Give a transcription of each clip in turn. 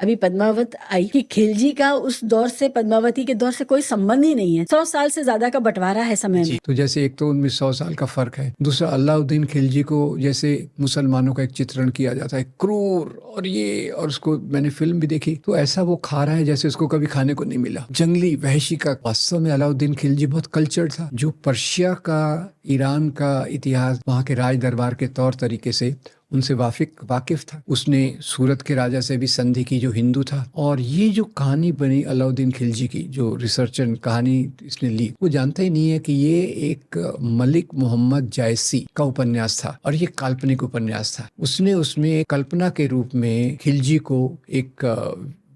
अभी पद्मावत आई कि खिलजी का उस दौर से पद्मावती के दौर से कोई संबंध ही नहीं है। 100 साल से ज्यादा का बंटवारा है समय में। तो जैसे एक तो उनमें 100 साल का फर्क है, दूसरा अलाउद्दीन खिलजी को जैसे मुसलमानों का एक चित्रण किया जाता है, क्रूर और ये, और उसको मैंने फिल्म भी देखी तो ऐसा वो खा रहा है जैसे उसको कभी खाने को नहीं मिला, जंगली वहशी का। वास्तव में अलाउद्दीन खिलजी बहुत कल्चर्ड था, जो पर्शिया का, ईरान का इतिहास, वहाँ के राज दरबार के तौर तरीके से उनसे वाकिफ था। उसने सूरत के राजा से भी संधि की जो हिंदू था। और ये जो कहानी बनी अलाउद्दीन खिलजी की, जो रिसर्चर कहानी इसने ली, वो जानता ही नहीं है कि ये एक मलिक मोहम्मद जायसी का उपन्यास था और ये काल्पनिक उपन्यास था। उसने उसमें कल्पना के रूप में खिलजी को एक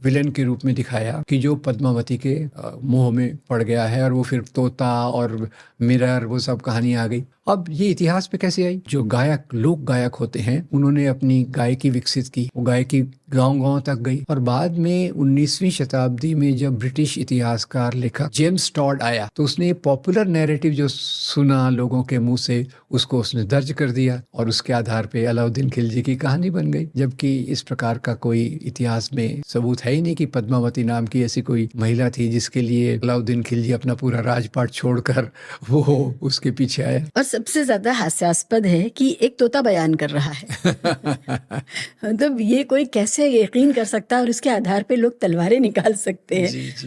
विलन के रूप में दिखाया कि जो पद्मावती के मोह में पड़ गया है, और वो फिर तोता और मिरर, वो सब कहानी आ गई। अब ये इतिहास पे कैसे आई? जो गायक, लोक गायक होते हैं, उन्होंने अपनी गायकी विकसित की, वो गायकी गांव-गांव तक गई। और बाद में 19वीं शताब्दी में जब ब्रिटिश इतिहासकार लेखक जेम्स टॉड आया, तो उसने पॉपुलर नैरेटिव जो सुना लोगों के मुंह से, उसको उसने दर्ज कर दिया और उसके आधार पे अलाउद्दीन खिलजी की कहानी बन गई। जबकि इस प्रकार का कोई इतिहास में सबूत है ही नहीं कि पद्मावती नाम की ऐसी कोई महिला थी जिसके लिए अलाउद्दीन खिलजी अपना पूरा राजपाट छोड़कर वो उसके पीछे आया। और सबसे ज्यादा हास्यास्पद है कि एक तोता बयान कर रहा है। मतलब ये कोई कैसे यकीन कर सकता है और इसके आधार पे लोग तलवारें निकाल सकते हैं। जी जी।